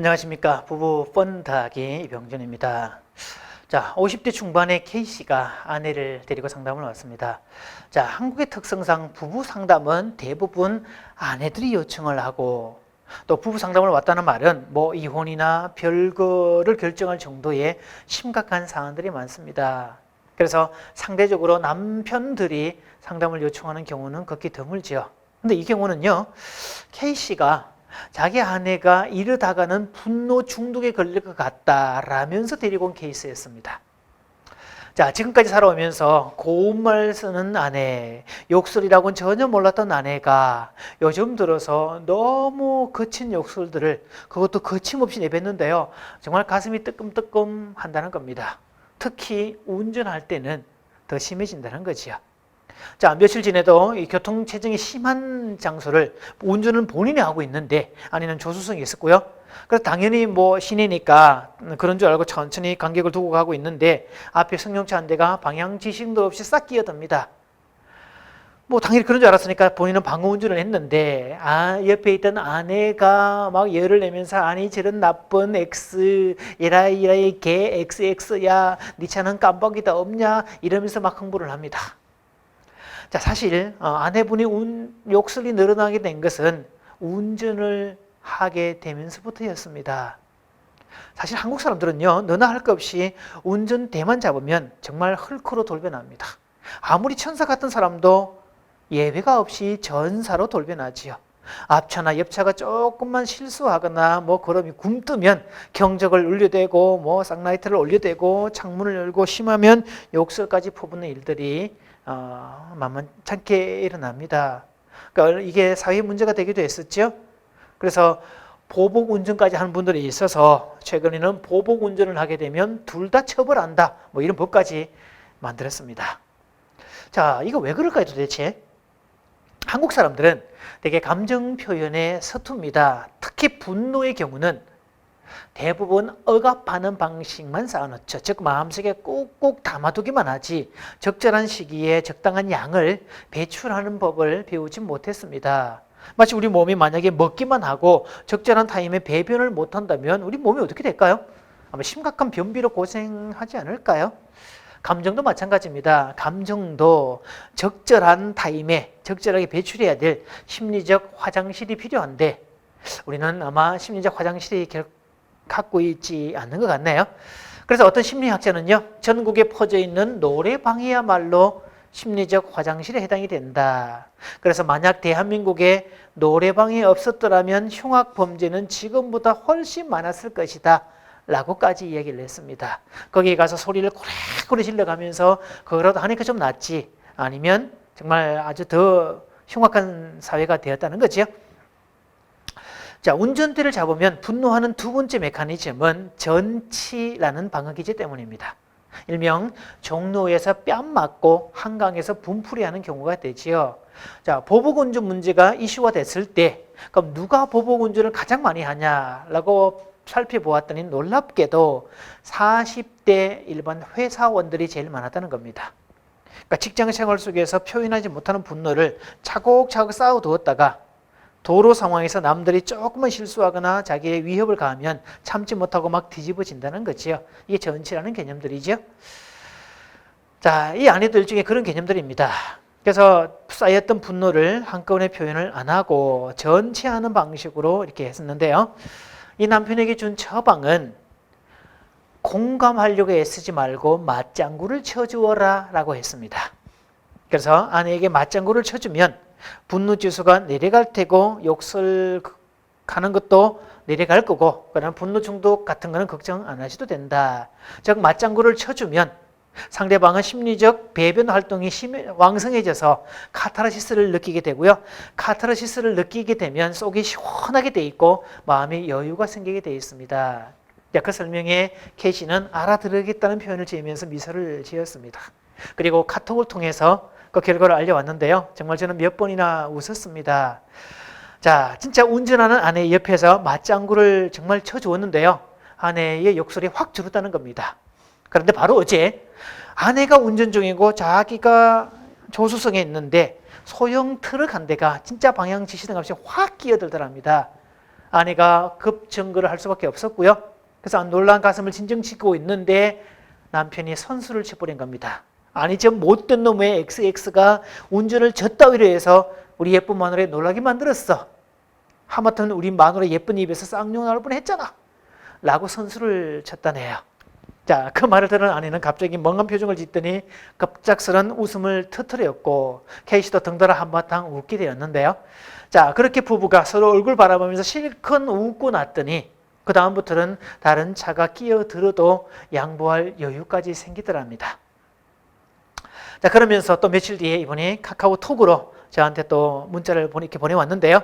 안녕하십니까. 부부 펀드하기 이병준입니다. 자, 50대 중반의 K씨가 아내를 데리고 상담을 왔습니다. 자, 한국의 특성상 부부 상담은 대부분 아내들이 요청을 하고, 또 부부 상담을 왔다는 말은 뭐 이혼이나 별거를 결정할 정도의 심각한 사안들이 많습니다. 그래서 상대적으로 남편들이 상담을 요청하는 경우는 극히 드물죠. 근데 이 경우는요, K씨가 자기 아내가 이러다가는 분노 중독에 걸릴 것 같다라면서 데리고 온 케이스였습니다. 자, 지금까지 살아오면서 고운말 쓰는 아내, 욕설이라고는 전혀 몰랐던 아내가 요즘 들어서 너무 거친 욕설들을 그것도 거침없이 내뱉는데요. 정말 가슴이 뜨끔뜨끔 한다는 겁니다. 특히 운전할 때는 더 심해진다는 거지요. 자, 며칠 전에도 이 교통체증이 심한 장소를 운전은 본인이 하고 있는데 아내는 조수석이 있었고요. 그래서 당연히 뭐 시내니까 그런 줄 알고 천천히 간격을 두고 가고 있는데 앞에 승용차 한 대가 방향 지식도 없이 싹 끼어듭니다. 뭐 당연히 그런 줄 알았으니까 본인은 방어 운전을 했는데 옆에 있던 아내가 막 열을 내면서 아니 저런 나쁜 X 이라이 개 XX야 네 차는 깜빡이다 없냐 이러면서 막 흥분을 합니다. 자, 사실 아내분이 욕설이 늘어나게 된 것은 운전을 하게 되면서부터였습니다. 사실 한국 사람들은요, 너나 할 것 없이 운전대만 잡으면 정말 헐크로 돌변합니다. 아무리 천사 같은 사람도 예외가 없이 전사로 돌변하지요. 앞차나 옆차가 조금만 실수하거나 뭐 걸음이 굼뜨면 경적을 울려대고 뭐 쌍라이트를 올려대고 창문을 열고 심하면 욕설까지 퍼붓는 일들이 만만찮게 일어납니다. 그러니까 이게 사회 문제가 되기도 했었죠. 그래서 보복 운전까지 하는 분들이 있어서 최근에는 보복 운전을 하게 되면 둘 다 처벌한다. 뭐 이런 법까지 만들었습니다. 자, 이거 왜 그럴까요, 도대체? 한국 사람들은 되게 감정 표현에 서툽니다. 특히 분노의 경우는 대부분 억압하는 방식만 쌓아놓죠. 즉 마음속에 꾹꾹 담아두기만 하지 적절한 시기에 적당한 양을 배출하는 법을 배우지 못했습니다. 마치 우리 몸이 만약에 먹기만 하고 적절한 타임에 배변을 못한다면 우리 몸이 어떻게 될까요? 아마 심각한 변비로 고생하지 않을까요? 감정도 마찬가지입니다. 감정도 적절한 타임에 적절하게 배출해야 될 심리적 화장실이 필요한데 우리는 아마 심리적 화장실이 갖고 있지 않는 것 같네요. 그래서 어떤 심리학자는요, 전국에 퍼져 있는 노래방이야말로 심리적 화장실에 해당이 된다. 그래서 만약 대한민국에 노래방이 없었더라면 흉악 범죄는 지금보다 훨씬 많았을 것이다. 라고까지 이야기를 했습니다. 거기에 가서 소리를 고래고래 질러가면서 그거라도 하니까 좀 낫지. 아니면 정말 아주 더 흉악한 사회가 되었다는 거죠. 자, 운전대를 잡으면 분노하는 두 번째 메커니즘은 전치라는 방어 기제 때문입니다. 일명 종로에서 뺨 맞고 한강에서 분풀이하는 경우가 되지요. 자, 보복 운전 문제가 이슈가 됐을 때 그럼 누가 보복 운전을 가장 많이 하냐라고 살펴보았더니 놀랍게도 40대 일반 회사원들이 제일 많았다는 겁니다. 그러니까 직장 생활 속에서 표현하지 못하는 분노를 차곡차곡 쌓아두었다가 도로 상황에서 남들이 조금만 실수하거나 자기의 위협을 가하면 참지 못하고 막 뒤집어진다는 거지요. 이게 전치라는 개념들이죠. 자, 이 아내들 중에 그런 개념들입니다. 그래서 쌓였던 분노를 한꺼번에 표현을 안 하고 전치하는 방식으로 이렇게 했었는데요. 이 남편에게 준 처방은 공감하려고 애쓰지 말고 맞장구를 쳐주어라 라고 했습니다. 그래서 아내에게 맞장구를 쳐주면 분노 지수가 내려갈 테고 욕설 하는 것도 내려갈 거고 그러나 분노 중독 같은 거는 걱정 안 하셔도 된다. 즉 맞장구를 쳐주면 상대방은 심리적 배변 활동이 왕성해져서 카타르시스를 느끼게 되고요. 카타르시스를 느끼게 되면 속이 시원하게 돼 있고 마음의 여유가 생기게 돼 있습니다. 그 설명에 K씨는 알아들으겠다는 표현을 지으면서 미소를 지었습니다. 그리고 카톡을 통해서 그 결과를 알려왔는데요. 정말 저는 몇 번이나 웃었습니다. 자, 진짜 운전하는 아내 옆에서 맞장구를 정말 쳐주었는데요. 아내의 욕설이 확 줄었다는 겁니다. 그런데 바로 어제 아내가 운전 중이고 자기가 조수석에 있는데 소형 트럭 한 대가 진짜 방향 지시등 없이 확 끼어들더랍니다. 아내가 급증거를 할 수밖에 없었고요. 그래서 놀란 가슴을 진정시키고 있는데 남편이 선수를 쳐버린 겁니다. 아니 저 못된 놈의 XX가 운전을 저 따위로 해서 우리 예쁜 마누라에 놀라게 만들었어. 하마터면 우리 마누라 예쁜 입에서 쌍욕 나올 뻔했잖아 라고 선수를 쳤다네요. 자, 그 말을 들은 아내는 갑자기 멍한 표정을 짓더니 급작스런 웃음을 터뜨렸고 케이씨도 덩달아 한바탕 웃게 되었는데요. 자, 그렇게 부부가 서로 얼굴 바라보면서 실컷 웃고 났더니 그 다음부터는 다른 차가 끼어들어도 양보할 여유까지 생기더랍니다. 자, 그러면서 또 며칠 뒤에 이분이 카카오톡으로 저한테 또 문자를 이렇게 보내왔는데요.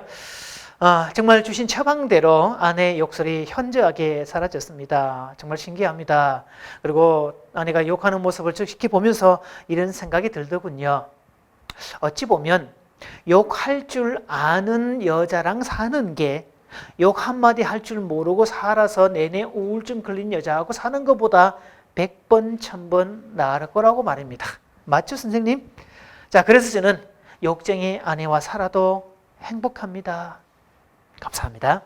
정말 주신 처방대로 아내의 욕설이 현저하게 사라졌습니다. 정말 신기합니다. 그리고 아내가 욕하는 모습을 지켜보면서 이런 생각이 들더군요. 어찌 보면 욕할 줄 아는 여자랑 사는 게 욕 한마디 할 줄 모르고 살아서 내내 우울증 걸린 여자하고 사는 것보다 100번, 1000번 나을 거라고 말입니다. 맞죠, 선생님? 자, 그래서 저는 욕쟁이 아내와 살아도 행복합니다. 감사합니다.